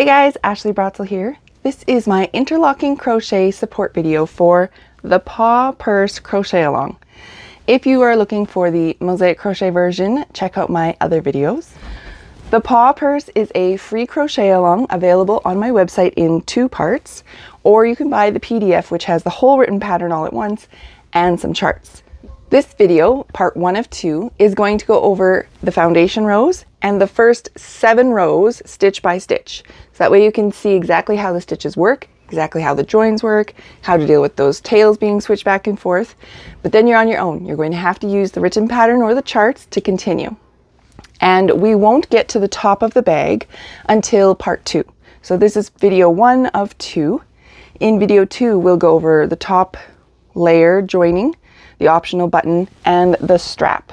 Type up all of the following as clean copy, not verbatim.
Hey guys, Ashley Bratzel here. This is my interlocking crochet support video for the Paw Purse CROCHET-A-LONG. If you are looking for the mosaic crochet version, check out my other videos. The Paw Purse is a free crochet-along available on my website in 2 parts, or you can buy the PDF which has the whole written pattern all at once and some charts. This video, part 1 of 2, is going to go over the foundation rows and the first 7 rows stitch by stitch. So that way you can see exactly how the stitches work, exactly how the joins work, how to deal with those tails being switched back and forth. But then you're on your own. You're going to have to use the written pattern or the charts to continue. And we won't get to the top of the bag until part 2. So this is video 1 of 2. In video 2, we'll go over the top layer joining, the optional button, and the strap.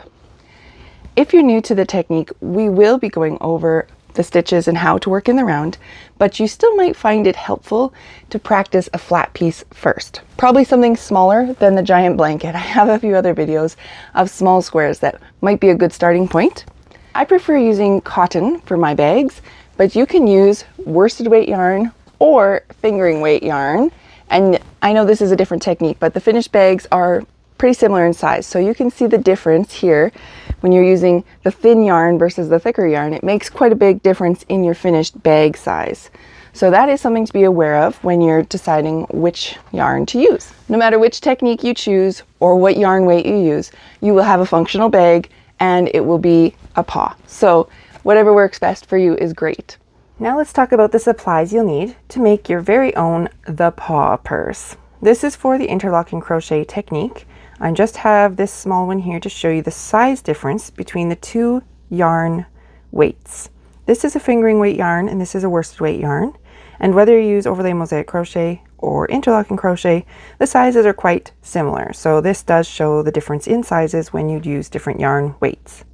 If you're new to the technique, we will be going over the stitches and how to work in the round, but you still might find it helpful to practice a flat piece first. Probably something smaller than the giant blanket. I have a few other videos of small squares that might be a good starting point. I prefer using cotton for my bags, but you can use worsted weight yarn or fingering weight yarn. And I know this is a different technique, but the finished bags are pretty similar in size. So you can see the difference here when you're using the thin yarn versus the thicker yarn. It makes quite a big difference in your finished bag size. So that is something to be aware of when you're deciding which yarn to use. No matter which technique you choose or what yarn weight you use, you will have a functional bag and it will be a paw. So whatever works best for you is great. Now let's talk about the supplies you'll need to make your very own The Paw Purse. This is for the interlocking crochet technique. I just have this small one here to show you the size difference between the 2 yarn weights. This is a fingering weight yarn and this is a worsted weight yarn. And whether you use overlay mosaic crochet or interlocking crochet, the sizes are quite similar. So this does show the difference in sizes when you'd use different yarn weights.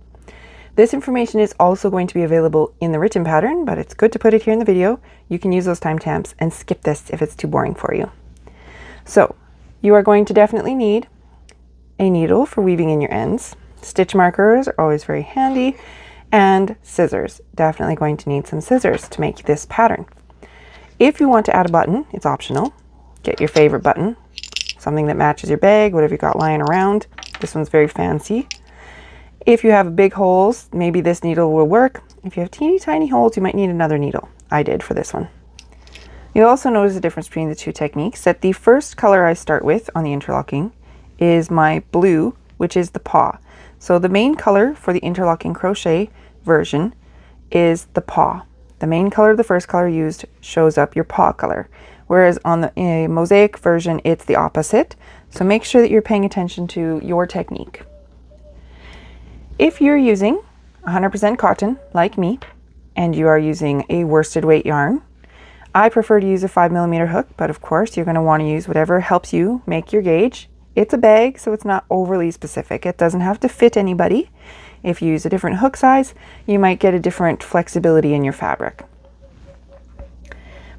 This information is also going to be available in the written pattern, but it's good to put it here in the video. You can use those timestamps and skip this if it's too boring for you. So you are going to definitely need a needle for weaving in your ends. Stitch markers are always very handy, and scissors. Definitely going to need some scissors to make this pattern. If you want to add a button, it's optional. Get your favorite button, something that matches your bag, whatever you got lying around. This one's very fancy. If you have big holes, maybe this needle will work. If you have teeny tiny holes, you might need another needle. I did for this one. You'll also notice the difference between the 2 techniques, that the first color I start with on the interlocking is my blue, which is the paw. So the main color for the interlocking crochet version is the paw. The main color, the first color used, shows up your paw color. Whereas on the mosaic version, it's the opposite. So make sure that you're paying attention to your technique. If you're using 100% cotton, like me, and you are using a worsted weight yarn, I prefer to use a 5mm hook, but of course you're going to want to use whatever helps you make your gauge. It's a bag, so it's not overly specific. It doesn't have to fit anybody. If you use a different hook size, you might get a different flexibility in your fabric.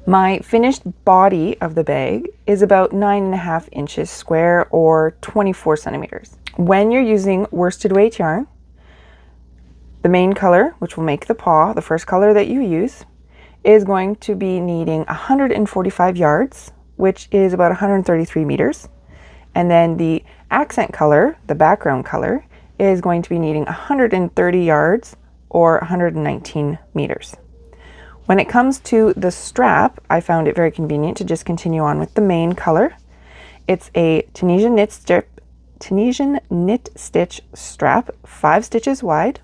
My finished body of the bag is about 9.5 inches square or 24 centimeters. When you're using worsted weight yarn, the main color, which will make the paw, the first color that you use, is going to be needing 145 yards, which is about 133 meters. And then the accent color, the background color, is going to be needing 130 yards or 119 meters. When it comes to the strap, I found it very convenient to just continue on with the main color. It's a Tunisian knit stitch strap, 5 stitches wide.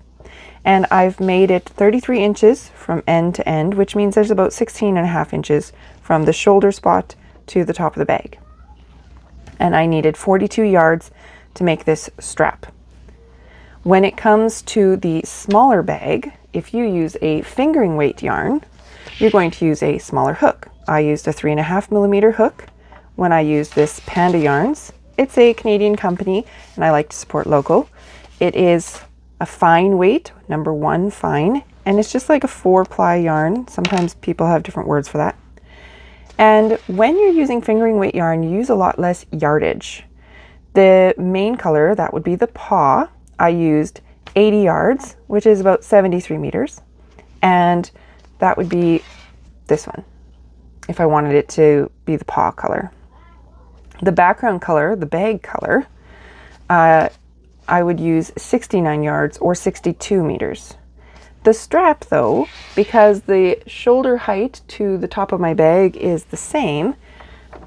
And I've made it 33 inches from end to end, which means there's about 16.5 inches from the shoulder spot to the top of the bag. And I needed 42 yards to make this strap. When it comes to the smaller bag, if you use a fingering weight yarn, you're going to use a smaller hook. I used a 3.5mm hook when I used this Panda Yarns. It's a Canadian company and I like to support local. It is a fine weight, number 1 fine, and it's just like a 4-ply yarn. Sometimes people have different words for that. And when you're using fingering weight yarn, you use a lot less yardage. The main color, that would be the paw, I used 80 yards, which is about 73 meters. And that would be this one, if I wanted it to be the paw color. The background color, the bag color, I would use 69 yards or 62 meters. The strap though, because the shoulder height to the top of my bag is the same,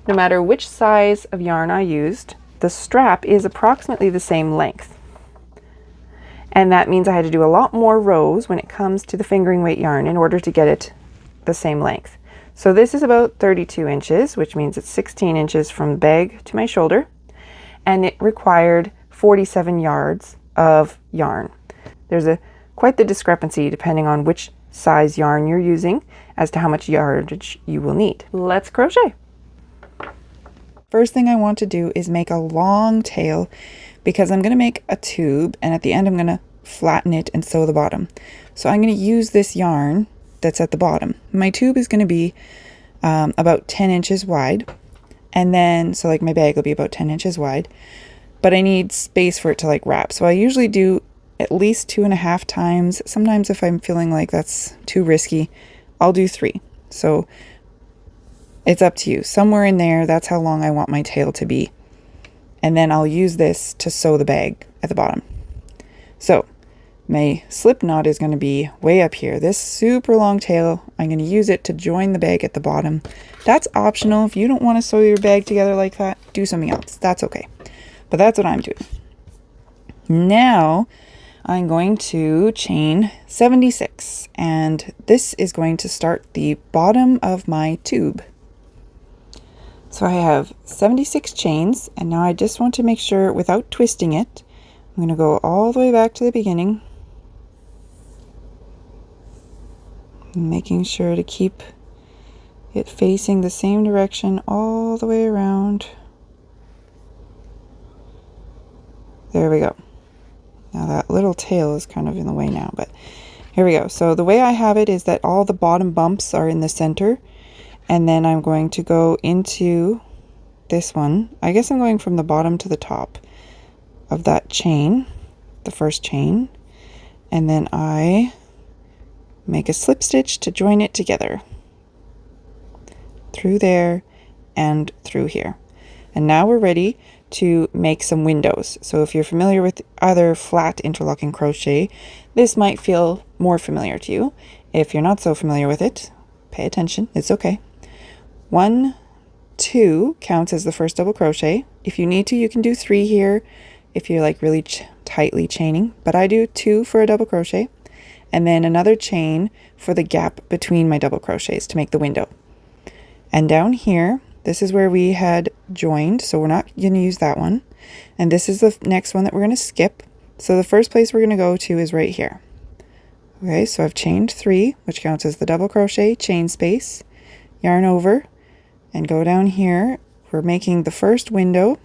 no matter which size of yarn I used, the strap is approximately the same length. And that means I had to do a lot more rows when it comes to the fingering weight yarn in order to get it the same length. So this is about 32 inches, which means it's 16 inches from the bag to my shoulder, and it required 47 yards of yarn. There's quite the discrepancy depending on which size yarn you're using as to how much yardage you will need. Let's crochet. First thing I want to do is make a long tail, because I'm going to make a tube, and at the end I'm going to flatten it and sew the bottom. So I'm going to use this yarn that's at the bottom. My tube is going to be about 10 inches wide, and then so like my bag will be about 10 inches wide, but I need space for it to like wrap. So I usually do at least 2.5 times. Sometimes if I'm feeling like that's too risky, I'll do 3. So it's up to you. Somewhere in there, that's how long I want my tail to be. And then I'll use this to sew the bag at the bottom. So my slip knot is going to be way up here. This super long tail, I'm going to use it to join the bag at the bottom. That's optional. If you don't want to sew your bag together like that, do something else. That's okay. But that's what I'm doing. Now I'm going to chain 76, and this is going to start the bottom of my tube. So I have 76 chains, and now I just want to make sure without twisting it, I'm going to go all the way back to the beginning, making sure to keep it facing the same direction all the way around. There we go. Now that little tail is kind of in the way now, but here we go. So the way I have it is that all the bottom bumps are in the center, and then I'm going to go into this one. I guess I'm going from the bottom to the top of that chain, the first chain, and then I make a slip stitch to join it together through there and through here. And now we're ready to make some windows. So if you're familiar with other flat interlocking crochet, this might feel more familiar to you. If you're not so familiar with it, pay attention, it's okay. 1, 2 counts as the first double crochet. If you need to, you can do 3 here if you're like really tightly chaining, but I do 2 for a double crochet, and then another chain for the gap between my double crochets to make the window. And down here, this is where we had joined, so we're not going to use that one. And this is the next one that we're going to skip. So the first place we're going to go to is right here. Okay, so I've chained 3, which counts as the double crochet, chain space, yarn over, and go down here. We're making the first window.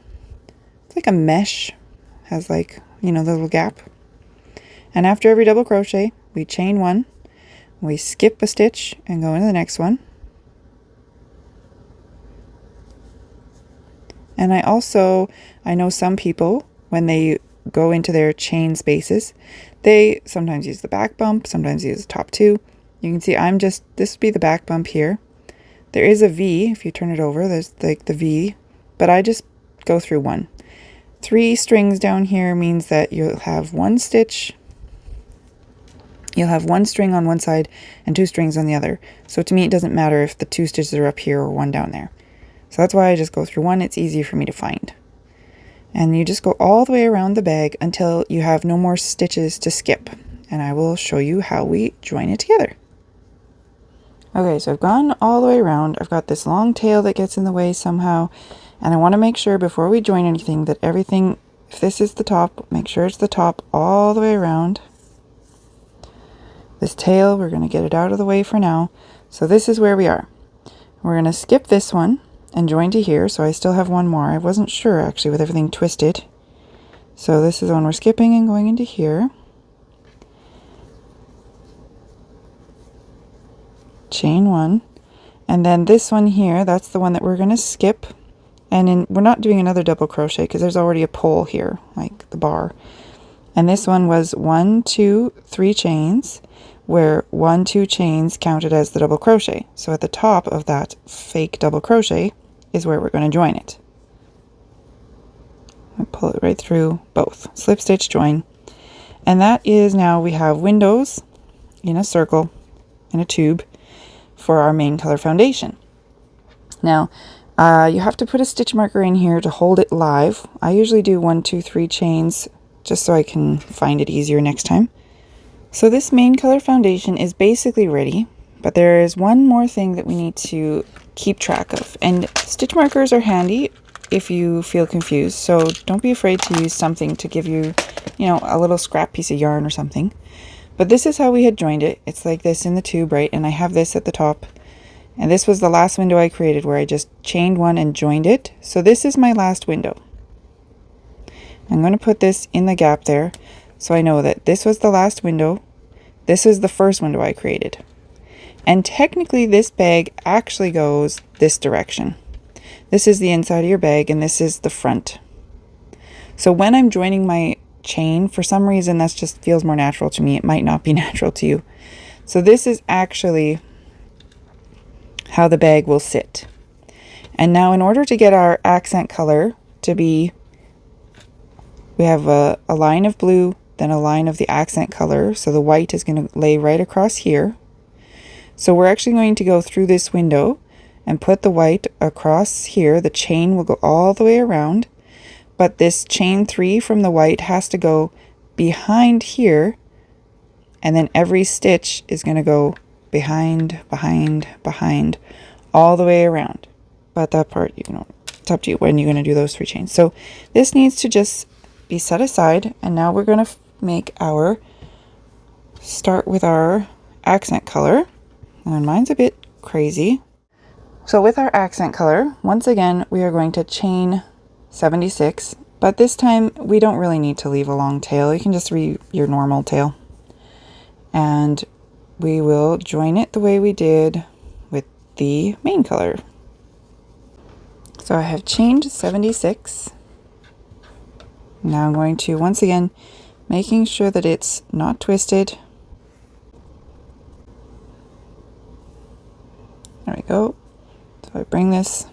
It's like a mesh, has like, you know, the little gap. And after every double crochet, we chain 1, we skip a stitch and go into the next one. And I know some people, when they go into their chain spaces, they sometimes use the back bump, sometimes use the top 2. You can see this would be the back bump here. There is a V, if you turn it over, there's like the V, but I just go through 1. 3 strings down here means that you'll have 1 stitch, you'll have 1 string on one side and 2 strings on the other. So to me, it doesn't matter if the 2 stitches are up here or 1 down there. So that's why I just go through 1. It's easy for me to find. And you just go all the way around the bag until you have no more stitches to skip. And I will show you how we join it together. Okay, so I've gone all the way around. I've got this long tail that gets in the way somehow. And I want to make sure before we join anything that everything, if this is the top, make sure it's the top all the way around. This tail, we're going to get it out of the way for now. So this is where we are. We're going to skip this one and join to here. So I still have 1 more. I wasn't sure actually with everything twisted. So this is the one we're skipping and going into here. Chain 1. And then this one here, that's the one that we're going to skip. And we're not doing another double crochet because there's already a pole here, like the bar. And this one was 1, 2, 3 chains, where 1, 2 chains counted as the double crochet. So at the top of that fake double crochet is where we're going to join it. And pull it right through both. Slip stitch, join. And that is, now we have windows in a circle in a tube for our main color foundation. Now you have to put a stitch marker in here to hold it live. I usually do 1, 2, 3 chains just so I can find it easier next time. So this main color foundation is basically ready, but there is one more thing that we need to keep track of. And stitch markers are handy if you feel confused, so don't be afraid to use something to give you, a little scrap piece of yarn or something. But this is how we had joined it. It's like this in the tube, right? And I have this at the top. And this was the last window I created where I just chained one and joined it. So this is my last window. I'm going to put this in the gap there. So I know that this was the last window. This is the first window I created. And technically this bag actually goes this direction. This is the inside of your bag and this is the front. So when I'm joining my chain, for some reason that just feels more natural to me. It might not be natural to you. So this is actually how the bag will sit. And now in order to get our accent color to be, we have a line of blue, then a line of the accent color. So the white is going to lay right across here. So we're actually going to go through this window and put the white across here. The chain will go all the way around, but this chain 3 from the white has to go behind here, and then every stitch is going to go behind, behind, behind, all the way around. But that part, it's up to you when you're going to do those 3 chains. So this needs to just be set aside, and now we're going to start with our accent color. And mine's a bit crazy. So with our accent color, once again, we are going to chain 76, but this time we don't really need to leave a long tail. You can just read your normal tail. And we will join it the way we did with the main color. So I have chained 76. Now I'm going to, once again, making sure that it's not twisted. There we go. So I bring this,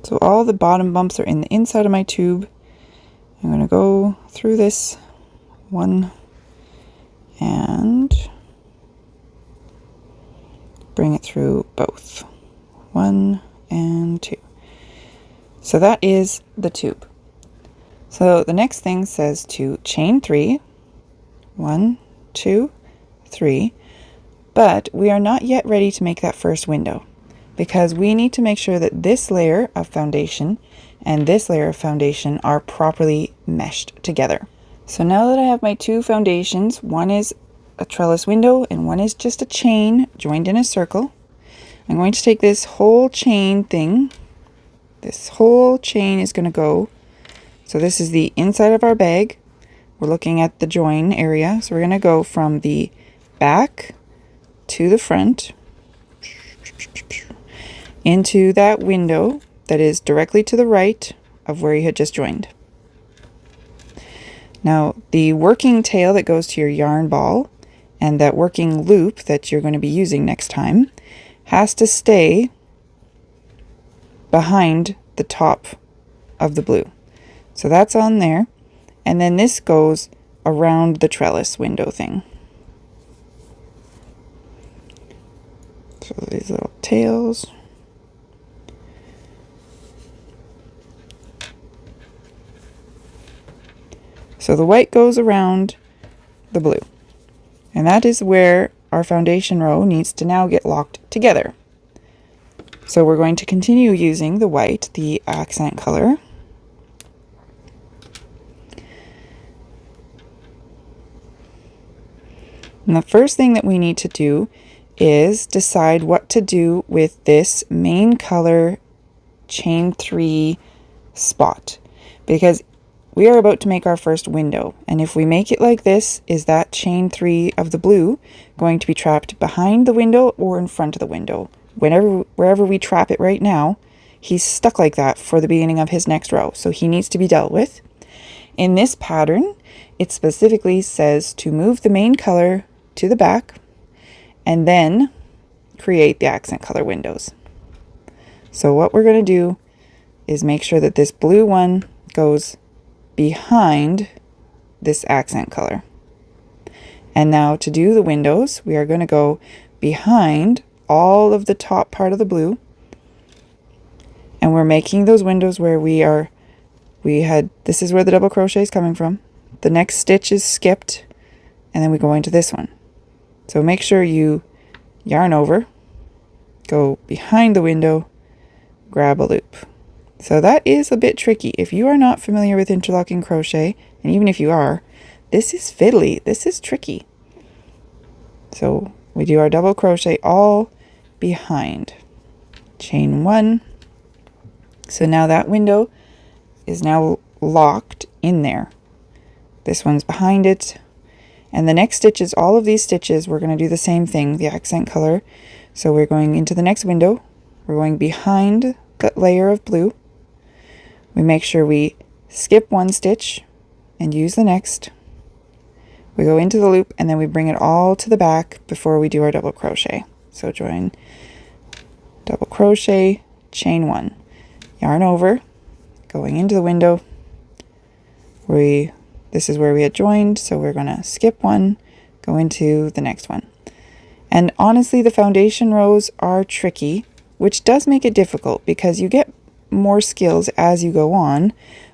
so all the bottom bumps are in the inside of my tube. I'm going to go through this one and bring it through both. 1 and 2. So that is the tube. So the next thing says to chain 3. 1, 2, 3. But we are not yet ready to make that first window, because we need to make sure that this layer of foundation and this layer of foundation are properly meshed together. So now that I have my 2 foundations, one is a trellis window and one is just a chain joined in a circle, I'm going to take this whole chain thing. This whole chain is going to go. So this is the inside of our bag. We're looking at the join area. So we're going to go from the back to the front into that window that is directly to the right of where you had just joined. Now the working tail that goes to your yarn ball and that working loop that you're going to be using next time has to stay behind the top of the blue. So that's on there, and then this goes around the trellis window thing. So these little tails. So the white goes around the blue, and that is where our foundation row needs to now get locked together. So we're going to continue using the white, the accent color. And the first thing that we need to do is decide what to do with this main color chain 3 spot, because we are about to make our first window, and if we make it like this, is that chain 3 of the blue going to be trapped behind the window or in front of the window? Wherever we trap it right now, he's stuck like that for the beginning of his next row, so he needs to be dealt with. In this pattern, it specifically says to move the main color to the back and then create the accent color windows. So what we're going to do is make sure that this blue one goes behind this accent color. And now to do the windows, we are going to go behind all of the top part of the blue, and we're making those windows where this is where the double crochet is coming from. The next stitch is skipped, and then we go into this one. So make sure you yarn over, go behind the window, grab a loop. So that is a bit tricky. If you are not familiar with interlocking crochet, and even if you are, this is fiddly. This is tricky. So we do our double crochet all behind. Chain 1. So now that window is now locked in there. This one's behind it. And the next stitches, all of these stitches, we're going to do the same thing, the accent color. So we're going into the next window. We're going behind that layer of blue. We make sure we skip one stitch and use the next. We go into the loop and then we bring it all to the back before we do our double crochet. So join, double crochet, chain 1, yarn over, going into the window. This is where we had joined, so we're going to skip one, go into the next one. And honestly, the foundation rows are tricky, which does make it difficult because you get more skills as you go on,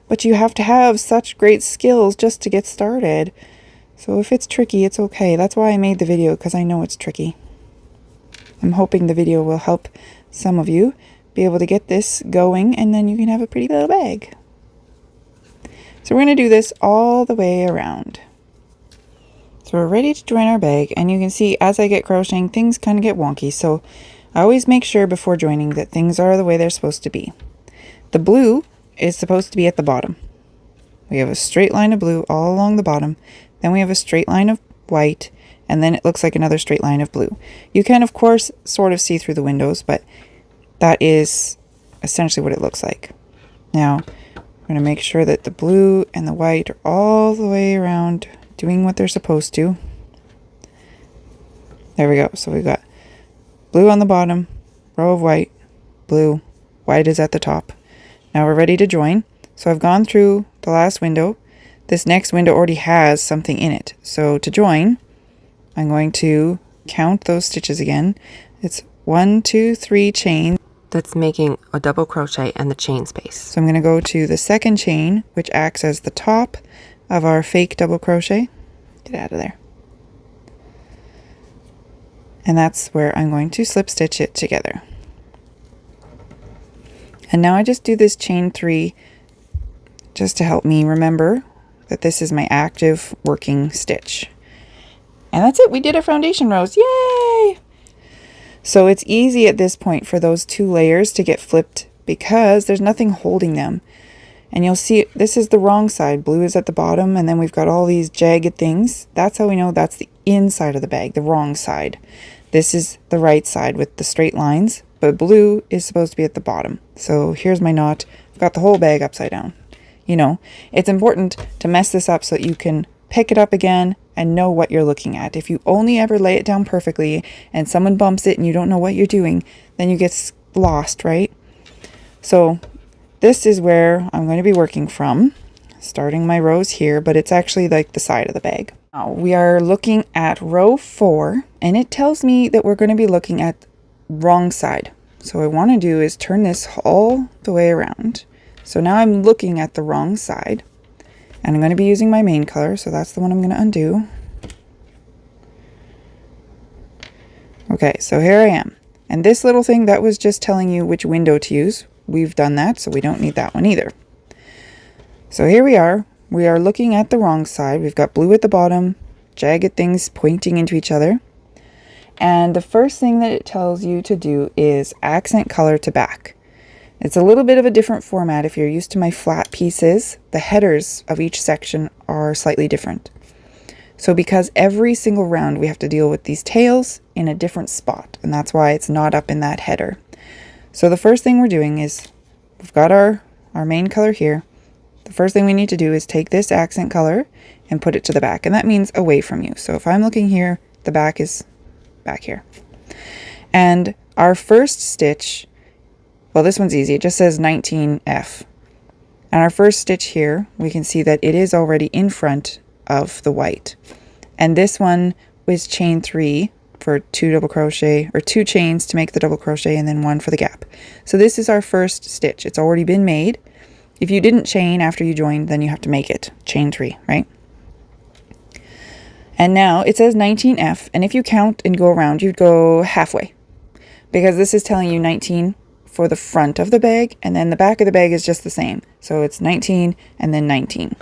but you have to have such great skills just to get started. So if it's tricky, it's okay. That's why I made the video, because I know it's tricky. I'm hoping the video will help some of you be able to get this going, and then you can have a pretty little bag. So we're going to do this all the way around. So we're ready to join our bag, and you can see as I get crocheting, things kind of get wonky. So I always make sure before joining that things are the way they're supposed to be. The blue is supposed to be at the bottom. We have a straight line of blue all along the bottom. Then we have a straight line of white, and then it looks like another straight line of blue. You can, of course, sort of see through the windows, but that is essentially what it looks like. Now, we're going to make sure that the blue and the white are all the way around doing what they're supposed to. There we go. So we've got blue on the bottom, row of white, blue, white is at the top. Now we're ready to join. So I've gone through the last window. This next window already has something in it. So to join, I'm going to count those stitches again. It's 1, 2, 3 chains. That's making a double crochet and the chain space. So I'm going to go to the second chain, which acts as the top of our fake double crochet. Get out of there. And that's where I'm going to slip stitch it together. And now I just do this chain 3 just to help me remember that this is my active working stitch. And that's it. We did our foundation rows. Yay! So it's easy at this point for those 2 layers to get flipped because there's nothing holding them. And you'll see this is the wrong side. Blue is at the bottom, and then we've got all these jagged things. That's how we know that's the inside of the bag, the wrong side. This is the right side with the straight lines, but blue is supposed to be at the bottom. So here's my knot. I've got the whole bag upside down. You know, it's important to mess this up so that you can pick it up again and know what you're looking at. If you only ever lay it down perfectly and someone bumps it and you don't know what you're doing, then you get lost, right? So this is where I'm going to be working from, starting my rows here, but it's actually like the side of the bag. Now we are looking at row 4, and it tells me that we're going to be looking at wrong side. So what I want to do is turn this all the way around. So now I'm looking at the wrong side. And I'm going to be using my main color, so that's the one I'm going to undo. Okay, so here I am. And this little thing, that was just telling you which window to use. We've done that, so we don't need that one either. So here we are. We are looking at the wrong side. We've got blue at the bottom, jagged things pointing into each other. And the first thing that it tells you to do is accent color to back. It's a little bit of a different format. If you're used to my flat pieces, the headers of each section are slightly different. So because every single round we have to deal with these tails in a different spot, and that's why it's not up in that header. So the first thing we're doing is, we've got our main color here. The first thing we need to do is take this accent color and put it to the back, and that means away from you. So if I'm looking here, the back is back here. And our first stitch, well, this one's easy. It just says 19F. And our first stitch here, we can see that it is already in front of the white. And this one was chain 3 for 2 double crochet, or 2 chains to make the double crochet, and then 1 for the gap. So this is our first stitch. It's already been made. If you didn't chain after you joined, then you have to make it. Chain 3, right? And now it says 19F, and if you count and go around, you'd go halfway. Because this is telling you 19 for the front of the bag, and then the back of the bag is just the same. So it's 19 and then 19.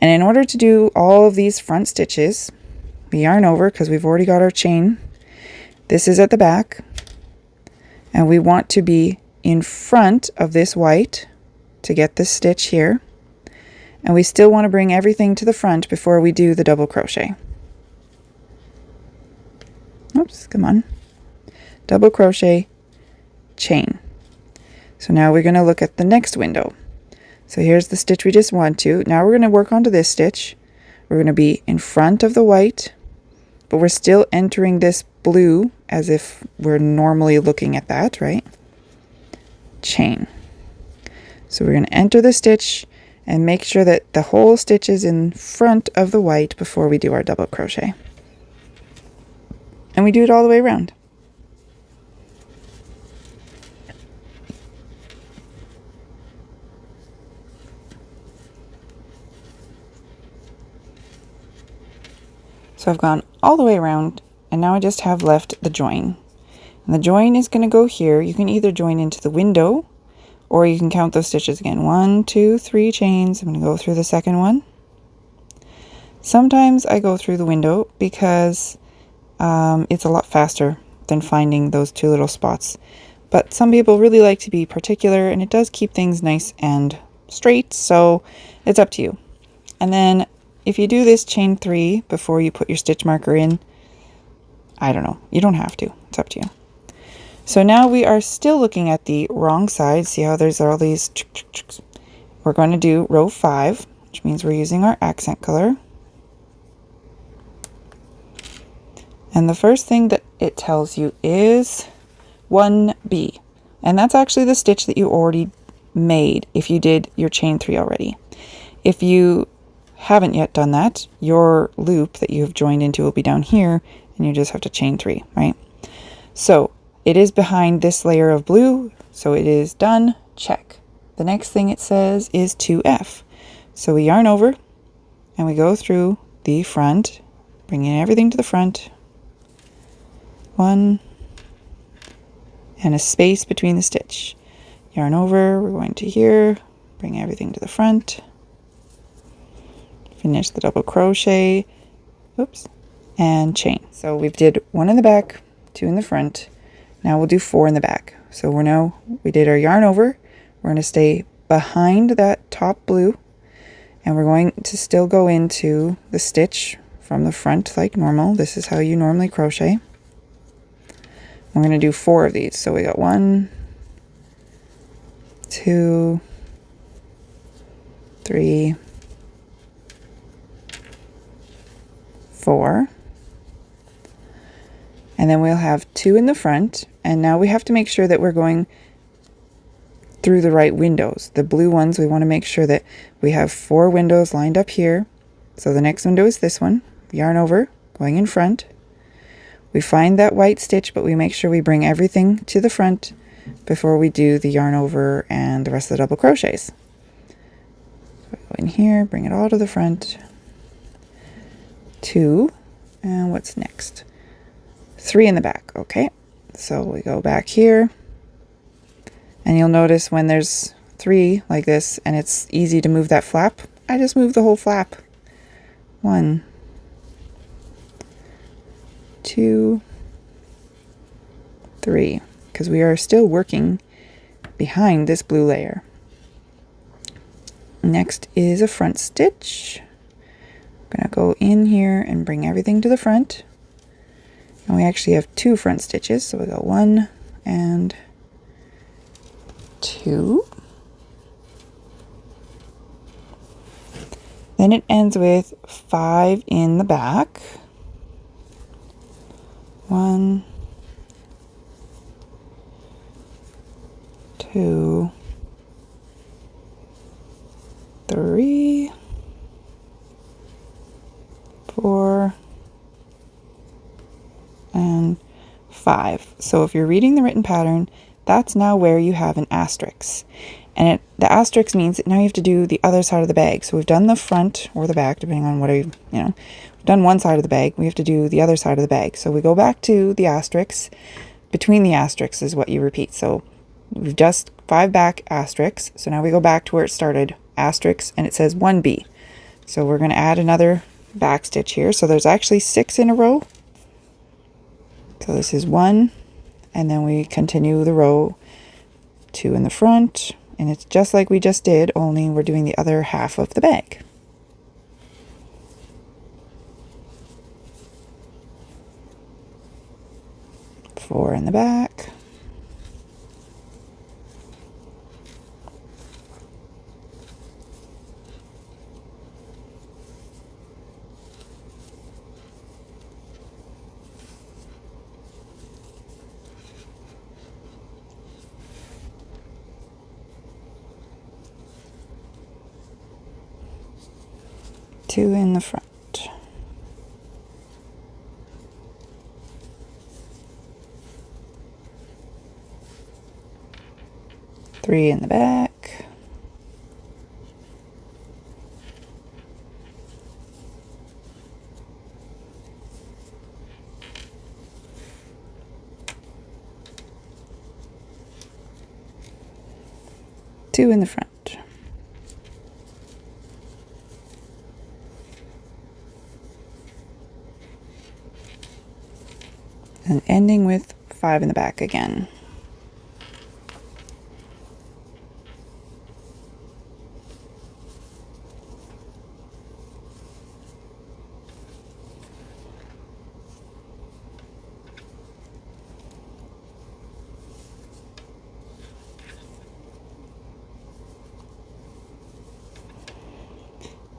And in order to do all of these front stitches, we yarn over because we've already got our chain. This is at the back, and we want to be in front of this white to get this stitch here. And we still want to bring everything to the front before we do the double crochet. Oops, come on. Double crochet, chain. So now we're going to look at the next window. So here's the stitch we just went to. Now we're going to work onto this stitch. We're going to be in front of the white, but we're still entering this blue as if we're normally looking at that, right? Chain. So we're going to enter the stitch and make sure that the whole stitch is in front of the white before we do our double crochet. And we do it all the way around. So I've gone all the way around, and now I just have left the join. And the join is going to go here. You can either join into the window, or you can count those stitches again. 1, 2, 3 chains. I'm going to go through the second one. Sometimes I go through the window because it's a lot faster than finding those 2 little spots. But some people really like to be particular, and it does keep things nice and straight, so it's up to you. And then if you do this chain 3 before you put your stitch marker in, I don't know. You don't have to. It's up to you. So now we are still looking at the wrong side. See how there's all these... We're going to do row 5, which means we're using our accent color. And the first thing that it tells you is 1B. And that's actually the stitch that you already made if you did your chain 3 already. If you haven't yet done that, your loop that you have joined into will be down here, and you just have to chain 3, right? So it is behind this layer of blue, so it is done. Check. The next thing it says is 2F. So we yarn over and we go through the front, bringing everything to the front. 1 and a space between the stitch. Yarn over, we're going to here, bring everything to the front. Finish the double crochet, oops, and chain. So we did 1 in the back, 2 in the front. Now we'll do 4 in the back. So we did our yarn over. We're going to stay behind that top blue, and we're going to still go into the stitch from the front like normal. This is how you normally crochet. We're going to do 4 of these. So we got 1, 2, 3, 4, and then we'll have 2 in the front, and now we have to make sure that we're going through the right windows. The blue ones, we want to make sure that we have 4 windows lined up here. So the next window is this one. Yarn over, going in front. We find that white stitch, but we make sure we bring everything to the front before we do the yarn over and the rest of the double crochets. So go in here, bring it all to the front. 2, and what's next? 3 in the back. Okay, so we go back here, and you'll notice when there's 3 like this and it's easy to move that flap, I just move the whole flap. 1, 2, 3, because we are still working behind this blue layer. Next is a front stitch. I'm going to go in here and bring everything to the front. And we actually have 2 front stitches, so we go 1 and 2. Then it ends with 5 in the back. 1, 2, 3, 4, and 5. So if you're reading the written pattern, that's now where you have an asterisk. And the asterisk means that now you have to do the other side of the bag. So we've done the front or the back, depending on what we've done one side of the bag. We have to do the other side of the bag. So we go back to the asterisk. Between the asterisks is what you repeat. So we've just 5 back asterisks. So now we go back to where it started, asterisk, and it says 1B. So we're going to add another back stitch here. So there's actually 6 in a row. So this is 1, and then we continue the row, 2 in the front, and it's just like we just did, only we're doing the other half of the bag. Four in the back. Two in the front. Three in the back. Two in the front. And ending with 5 in the back again.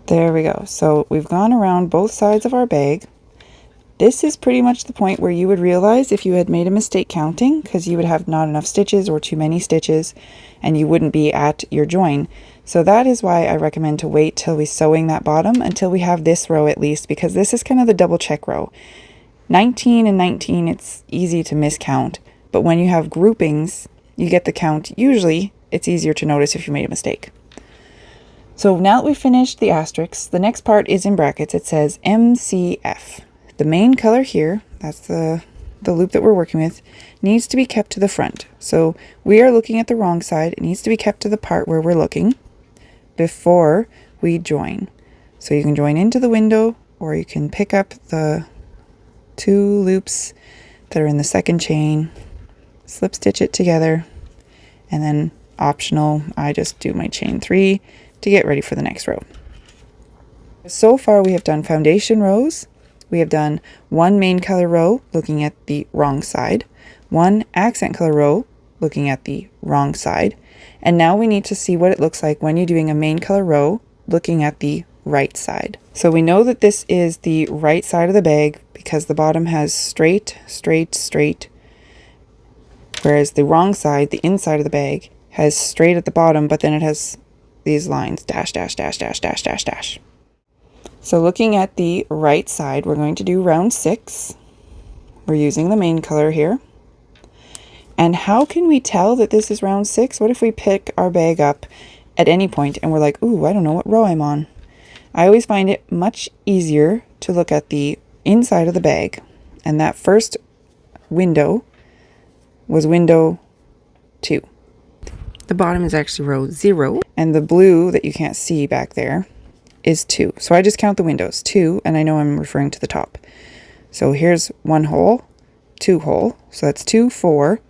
There we go. So we've gone around both sides of our bag. This is pretty much the point where you would realize if you had made a mistake counting, because you would have not enough stitches or too many stitches, and you wouldn't be at your join. So that is why I recommend to wait till we sewing that bottom until we have this row at least, because this is kind of the double check row. 19 and 19, it's easy to miscount, but when you have groupings, you get the count. Usually, it's easier to notice if you made a mistake. So now that we've finished the asterisks, the next part is in brackets. It says MCF. The main color here, that's the loop that we're working with, needs to be kept to the front. So we are looking at the wrong side. It needs to be kept to the part where we're looking before we join. So you can join into the window, or you can pick up the 2 loops that are in the second chain, slip stitch it together, and then optional, I just do my chain 3 to get ready for the next row. So far we have done foundation rows. We have done 1 main color row looking at the wrong side, 1 accent color row looking at the wrong side, and now we need to see what it looks like when you're doing a main color row looking at the right side. So we know that this is the right side of the bag because the bottom has straight, straight, straight, whereas the wrong side, the inside of the bag, has straight at the bottom, but then it has these lines, dash, dash, dash, dash, dash, dash, dash. So looking at the right side, we're going to do round 6. We're using the main color here. And how can we tell that this is round 6? What if we pick our bag up at any point and we're like, ooh, I don't know what row I'm on. I always find it much easier to look at the inside of the bag. And that first window was window 2. The bottom is actually row 0. And the blue that you can't see back there is 2. So I just count the windows, 2, and I know I'm referring to the top. So here's 1 hole, 2 hole, so that's 2, 4,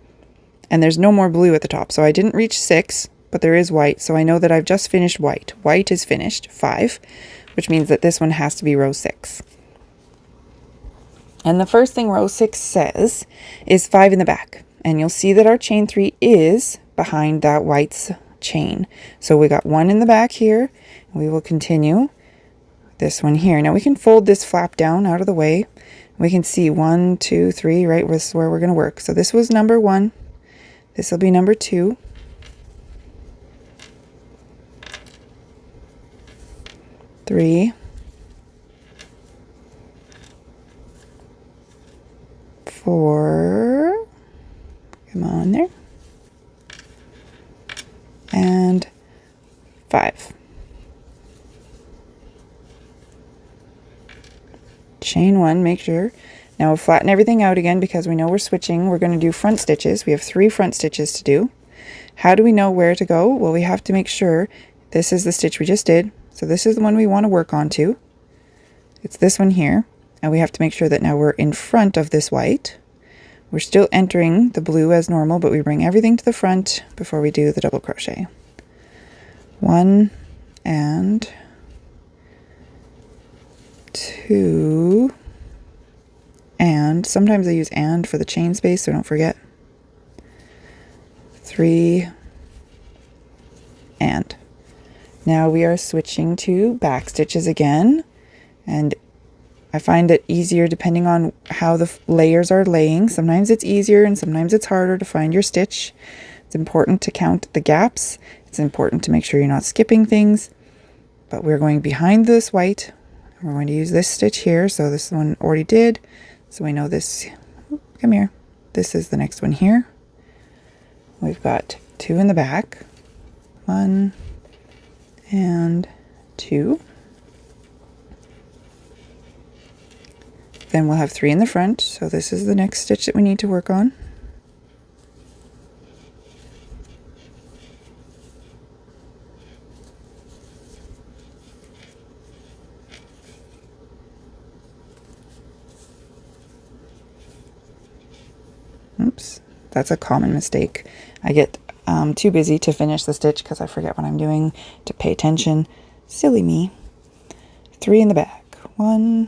and there's no more blue at the top. So I didn't reach 6, but there is white, so I know that I've just finished white. White is finished, 5, which means that this one has to be row 6. And the first thing row 6 says is 5 in the back, and you'll see that our chain 3 is behind that white's chain. So we got 1 in the back here. We will continue this one here. Now we can fold this flap down out of the way. We can see 1, 2, 3, right? This is where we're going to work. So this was number 1. This will be number 2. 3. 4. Come on there. And 5. Chain 1, make sure. Now we'll flatten everything out again because we know we're switching. We're going to do front stitches. We have 3 front stitches to do. How do we know where to go? Well, we have to make sure this is the stitch we just did. So this is the one we want to work on to. It's this one here. And we have to make sure that now we're in front of this white. We're still entering the blue as normal, but we bring everything to the front before we do the double crochet. 1 and 2, and sometimes I use and for the chain space, so don't forget. 3 and. Now we are switching to back stitches again, and I find it easier depending on how the layers are laying. Sometimes it's easier and sometimes it's harder to find your stitch. It's important to count the gaps. It's important to make sure you're not skipping things. But we're going behind this white. We're going to use this stitch here. So this one already did. So we know this. Come here. This is the next one here. We've got 2 in the back. 1 and 2. Then we'll have 3 in the front. So this is the next stitch that we need to work on. Oops, that's a common mistake. I get too busy to finish the stitch because I forget what I'm doing, to pay attention. Silly me. 3 in the back. 1,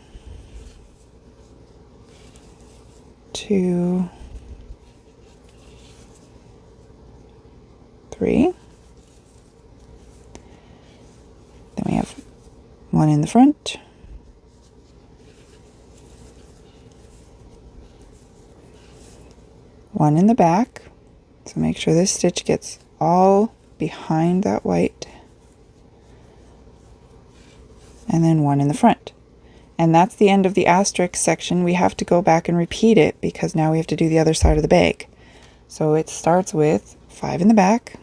2, 3. Then we have 1 in the front. 1 in the back. So make sure this stitch gets all behind that white. And then 1 in the front. And that's the end of the asterisk section. We have to go back and repeat it because now we have to do the other side of the bag. So it starts with 5 in the back.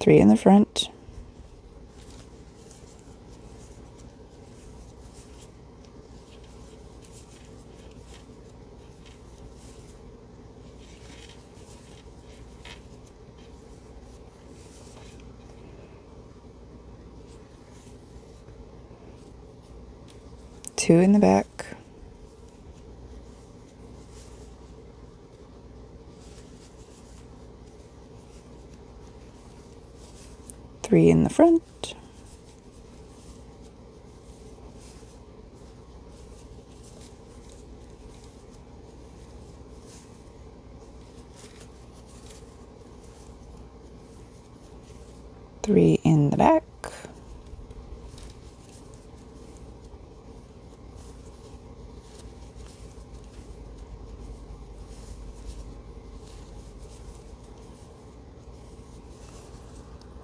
3 in the front. 2 in the back. 3 in the front. 3 in the back.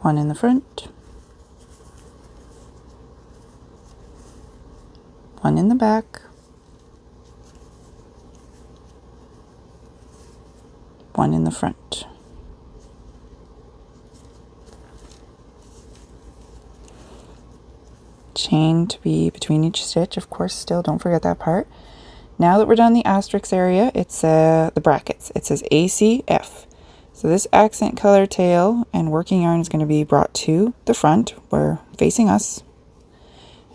1 in the front. 1 in the back. 1 in the front. Chain to be between each stitch, of course, still don't forget that part. Now that we're done the asterisk area, it's the brackets. It says ACF. So this accent color tail and working yarn is going to be brought to the front, where facing us.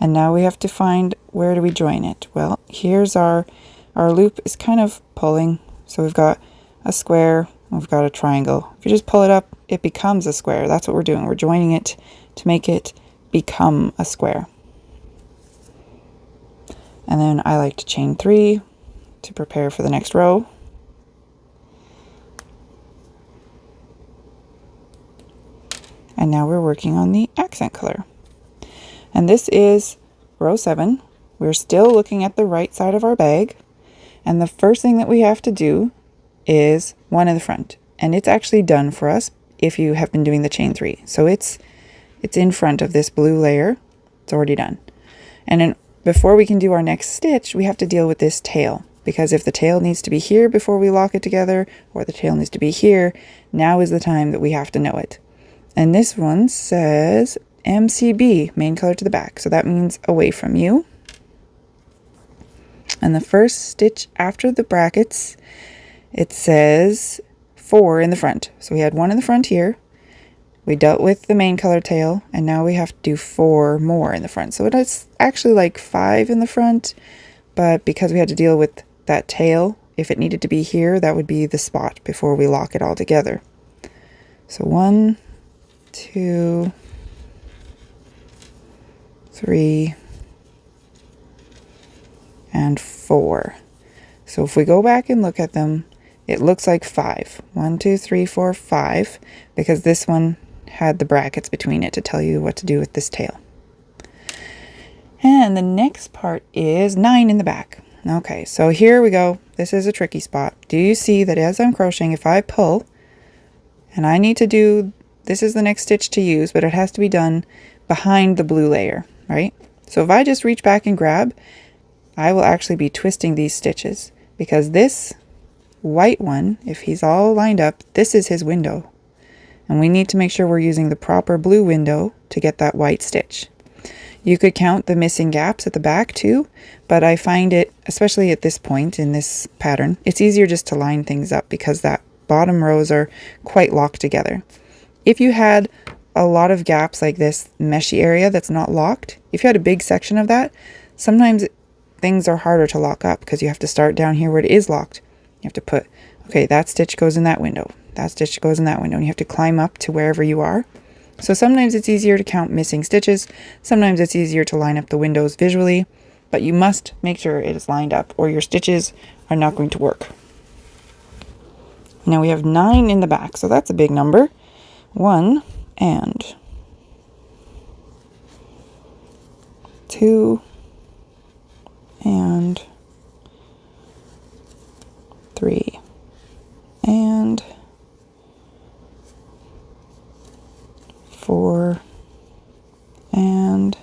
And now we have to find, where do we join it? Well, here's our loop is kind of pulling. So we've got a square, we've got a triangle. If you just pull it up, it becomes a square. That's what we're doing. We're joining it to make it become a square. And then I like to chain 3 to prepare for the next row. And now we're working on the accent color. And this is row 7. We're still looking at the right side of our bag. And the first thing that we have to do is one in the front. And it's actually done for us if you have been doing the chain 3. So it's in front of this blue layer. It's already done. And then before we can do our next stitch, we have to deal with this tail. Because if the tail needs to be here before we lock it together, or the tail needs to be here, now is the time that we have to know it. And this one says MCB, main color to the back. So that means away from you. And the first stitch after the brackets, it says 4 in the front. So we had 1 in the front here. We dealt with the main color tail, and now we have to do 4 more in the front. So it's actually like 5 in the front, but because we had to deal with that tail, if it needed to be here, that would be the spot before we lock it all together. So 1, 2, 3, and 4. So if we go back and look at them, it looks like 5. 1, 2, 3, 4, 5, because this one had the brackets between it to tell you what to do with this tail. And the next part is 9 in the back. Okay, so here we go. This is a tricky spot. Do you see that as I'm crocheting, if I pull, and I need to do, this is the next stitch to use, but it has to be done behind the blue layer, right? So if I just reach back and grab, I will actually be twisting these stitches, because this white one, if he's all lined up, this is his window. And we need to make sure we're using the proper blue window to get that white stitch. You could count the missing gaps at the back too, but I find it, especially at this point in this pattern, it's easier just to line things up because that bottom rows are quite locked together. If you had a lot of gaps like this meshy area that's not locked, if you had a big section of that, sometimes things are harder to lock up because you have to start down here where it is locked. You have to put, okay, that stitch goes in that window. That stitch goes in that window, and you have to climb up to wherever you are. So sometimes it's easier to count missing stitches. Sometimes it's easier to line up the windows visually, but you must make sure it is lined up or your stitches are not going to work. Now we have 9 in the back, so that's a big number. 1 and 2 and 3 and 4 and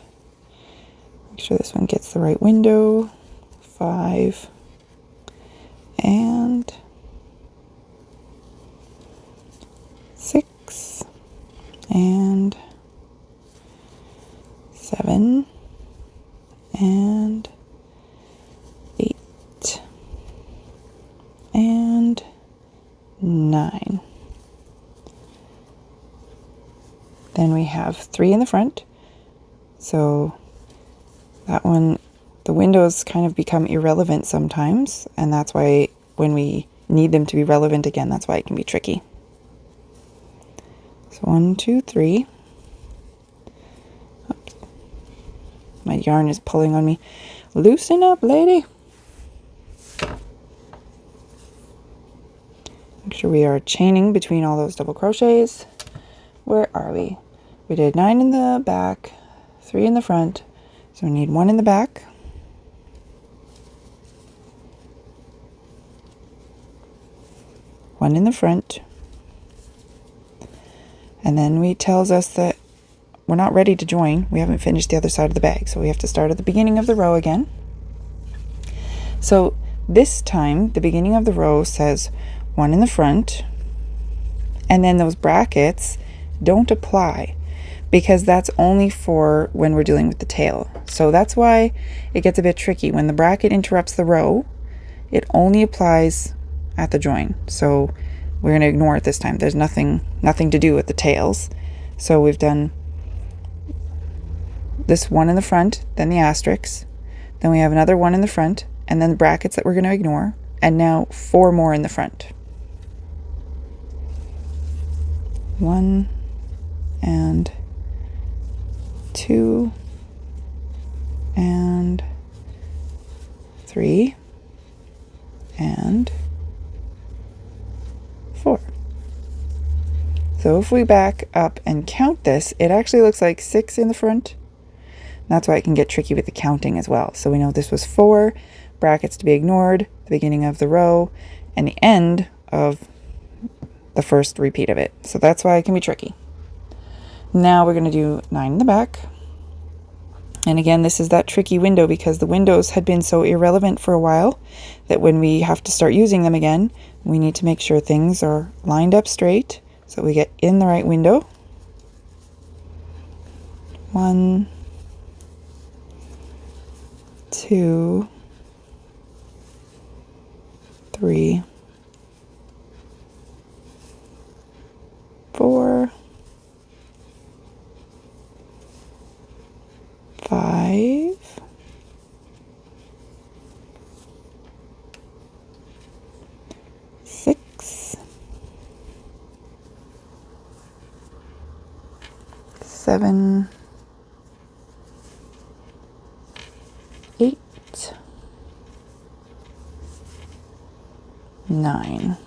make sure this one gets the right window, 5 and 6 and 7 and 8 and 9. Then we have 3 in the front. So that one, the windows kind of become irrelevant sometimes, and that's why when we need them to be relevant again, that's why it can be tricky. So 1, 2, 3. Oops. My yarn is pulling on me. Loosen up, lady. Make sure we are chaining between all those double crochets. Where are we? We did 9 in the back, 3 in the front, so we need 1 in the back. One in the front. And then it tells us that we're not ready to join. We haven't finished the other side of the bag, so we have to start at the beginning of the row again. So this time, the beginning of the row says 1 in the front, and then those brackets don't apply because that's only for when we're dealing with the tail. So that's why it gets a bit tricky. When the bracket interrupts the row, it only applies at the join. So we're going to ignore it this time. There's nothing to do with the tails. So we've done this 1 in the front, then the asterisks, then we have another 1 in the front, and then the brackets that we're going to ignore, and now 4 more in the front. 1 and 2 and 3 and 4. So if we back up and count this, it actually looks like 6 in the front. That's why it can get tricky with the counting as well. So we know this was 4, brackets to be ignored, the beginning of the row, and the end of the first repeat of it. So that's why it can be tricky. Now we're going to do 9 in the back. And again, this is that tricky window because the windows had been so irrelevant for a while that when we have to start using them again, we need to make sure things are lined up straight so we get in the right window. 1, 2, 3, 4, 5, 6, 7, 8, 9.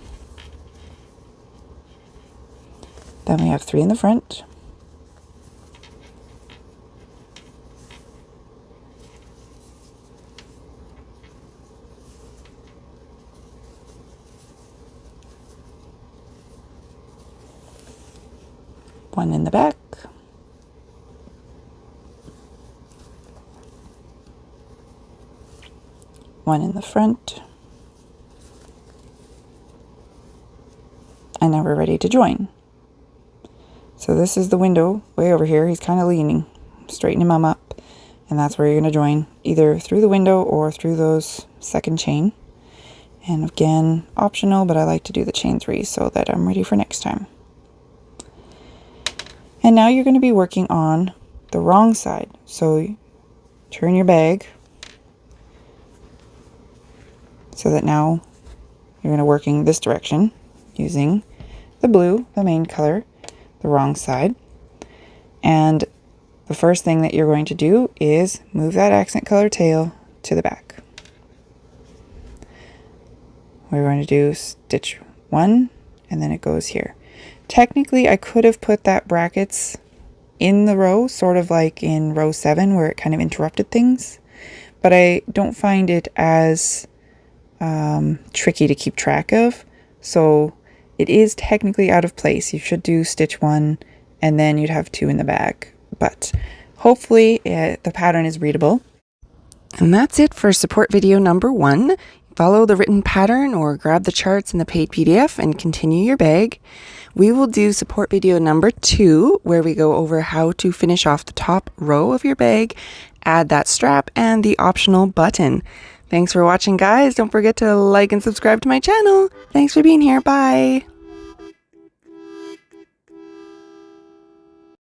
Then we have 3 in the front. One in the back. One in the front. And now we're ready to join. So this is the window way over here. He's kind of leaning. Straighten him up. And that's where you're going to join, either through the window or through those second chain. And again, optional, but I like to do the chain 3 so that I'm ready for next time. And now you're going to be working on the wrong side. So turn your bag so that now you're going to working this direction using the blue, the main color, the wrong side. And the first thing that you're going to do is move that accent color tail to the back. We're going to do stitch 1 and then it goes here. Technically, I could have put that brackets in the row, sort of like in row 7 where it kind of interrupted things, but I don't find it as tricky to keep track of. So it is technically out of place. You should do stitch 1 and then you'd have 2 in the back, but hopefully the pattern is readable. And that's it for support video number 1. Follow the written pattern or grab the charts in the paid PDF and continue your bag. We will do support video number 2, where we go over how to finish off the top row of your bag, add that strap and the optional button. Thanks for watching, guys. Don't forget to like and subscribe to my channel. Thanks for being here. Bye.